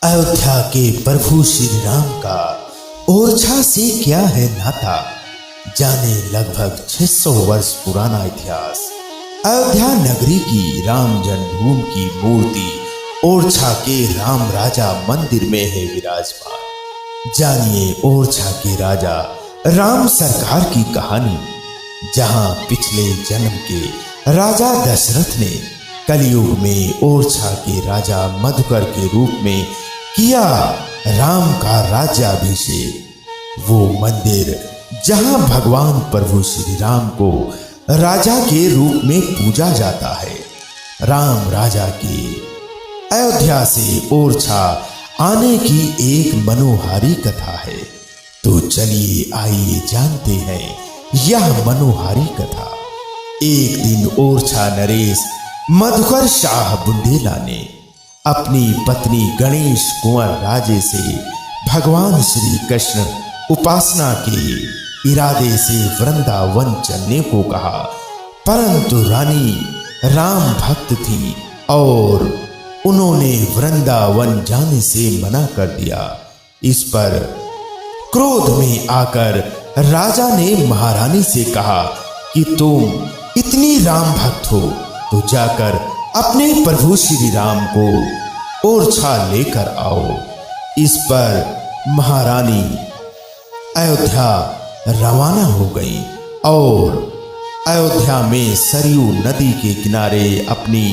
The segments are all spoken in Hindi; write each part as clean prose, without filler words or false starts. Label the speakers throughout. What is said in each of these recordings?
Speaker 1: अयोध्या के प्रभु श्री राम का ओरछा से क्या है नाता, जाने लगभग 600 वर्ष पुराना इतिहास। अयोध्या नगरी की राम जन्मभूमि की मूर्ति ओरछा के राम राजा मंदिर में है विराजमान। जानिए ओरछा के राजा राम सरकार की कहानी, जहां पिछले जन्म के राजा दशरथ ने कलयुग में ओरछा के राजा मधुकर के रूप में किया राम का राज्याभिषेक। वो मंदिर जहां भगवान प्रभु श्री राम को राजा के रूप में पूजा जाता है। राम राजा की अयोध्या से ओरछा आने की एक मनोहारी कथा है। तो चलिए आइए जानते हैं यह मनोहारी कथा। एक दिन ओरछा नरेश मधुकर शाह बुंदेला ने अपनी पत्नी गणेश कुंवर राजे से भगवान श्री कृष्ण उपासना के इरादे से वृंदावन चलने को कहा, परंतु रानी राम भक्त थी और उन्होंने वृंदावन जाने से मना कर दिया। इस पर क्रोध में आकर राजा ने महारानी से कहा कि तुम इतनी राम भक्त हो तो जाकर अपने प्रभु श्री राम को ओरछा लेकर आओ। इस पर महारानी अयोध्या रवाना हो गई और अयोध्या में सरयू नदी के किनारे अपनी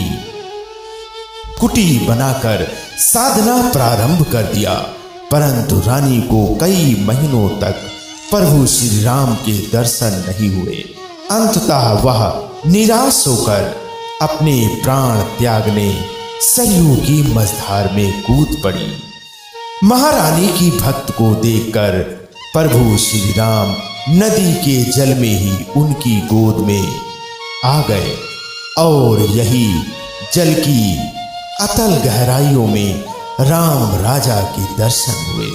Speaker 1: कुटी बनाकर साधना प्रारंभ कर दिया। परंतु रानी को कई महीनों तक प्रभु श्री राम के दर्शन नहीं हुए। अंततः वह निराश होकर अपने प्राण त्यागने सरयू की मझधार में कूद पड़ी। महारानी की भक्त को देखकर प्रभु श्री राम नदी के जल में ही उनकी गोद में आ गए और यही जल की अतल गहराइयों में राम राजा के दर्शन हुए।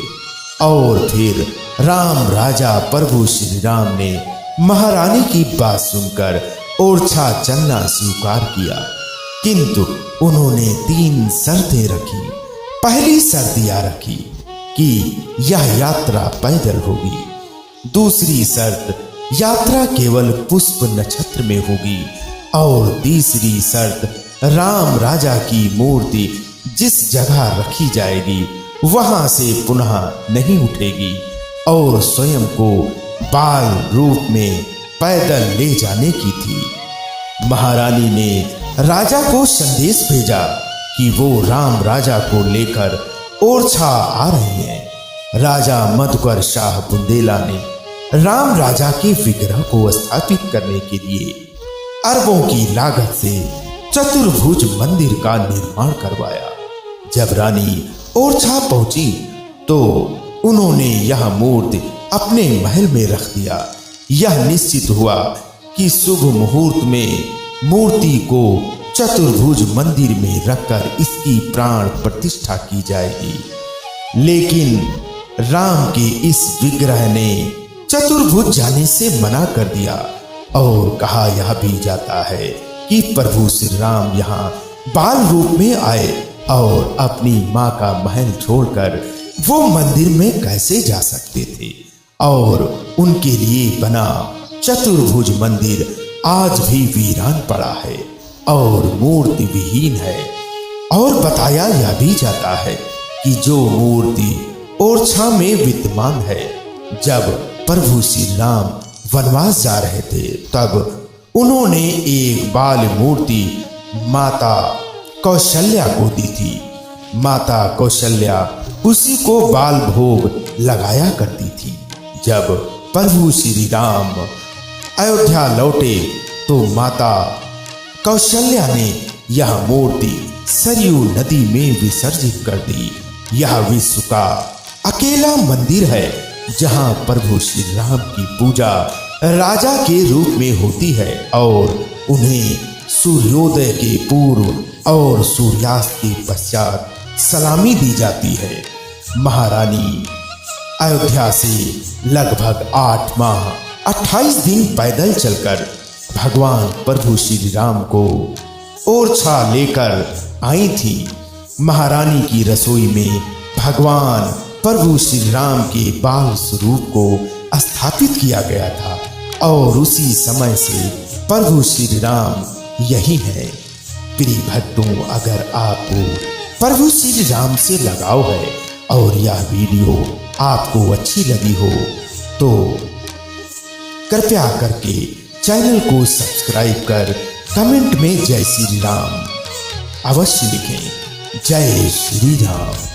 Speaker 1: और फिर राम राजा प्रभु श्री राम ने महारानी की बात सुनकर ओरछा चलना स्वीकार किया, किंतु उन्होंने 3 शर्तें रखी। पहली शर्त यह रखी कि यह यात्रा पैदल होगी। दूसरी शर्त यात्रा केवल पुष्प नक्षत्र में होगी और तीसरी शर्त राम राजा की मूर्ति जिस जगह रखी जाएगी वहां से पुनः नहीं उठेगी और स्वयं को बाल रूप में पैदल ले जाने की थी। महारानी ने राजा को संदेश भेजा कि वो राम राजा को लेकर ओरछा आ रहे हैं। राजा मधुकर शाह बुंदेला ने राम राजा के विग्रह को स्थापित करने के लिए अरबों की लागत से चतुर्भुज मंदिर का निर्माण करवाया। जब रानी ओरछा पहुंची तो उन्होंने यह मूर्ति अपने महल में रख दिया। यह निश्चित हुआ कि शुभ मुहूर्त में मूर्ति को चतुर्भुज मंदिर में रखकर इसकी प्राण प्रतिष्ठा की जाएगी। लेकिन राम के इस विग्रह ने चतुर्भुज जाने से मना कर दिया और कहा यह भी जाता है कि प्रभु श्री राम यहाँ बाल रूप में आए और अपनी माँ का महल छोड़कर वो मंदिर में कैसे जा सकते थे। और उनके लिए बना चतुर्भुज मंदिर आज भी वीरान पड़ा है और मूर्ति विहीन है। और बताया यह भी जाता है कि जो मूर्ति ओरछा में विद्यमान है, जब प्रभु श्री राम वनवास जा रहे थे तब उन्होंने एक बाल मूर्ति माता कौशल्या को दी थी। माता कौशल्या उसी को बाल भोग लगाया करती थी। जब प्रभु श्री राम अयोध्या लौटे तो माता कौशल्या ने यह मूर्ति सरयू नदी में विसर्जित कर दी। यह विश्व का अकेला मंदिर है जहां प्रभु श्री राम की पूजा राजा के रूप में होती है और उन्हें सूर्योदय के पूर्व और सूर्यास्त के पश्चात सलामी दी जाती है। महारानी अयोध्या से लगभग 8 माह 28 दिन पैदल चलकर भगवान प्रभु श्री राम को ओरछा लेकर आई थी। महारानी की रसोई में भगवान प्रभु श्री राम के बाल स्वरूप को स्थापित किया गया था और उसी समय से प्रभु श्री राम यही है। प्रिय भक्तों, अगर आपको प्रभु श्री राम से लगाव है और यह वीडियो आपको अच्छी लगी हो तो कृपया करके चैनल को सब्सक्राइब कर कमेंट में जय श्री राम अवश्य लिखें। जय श्री राम।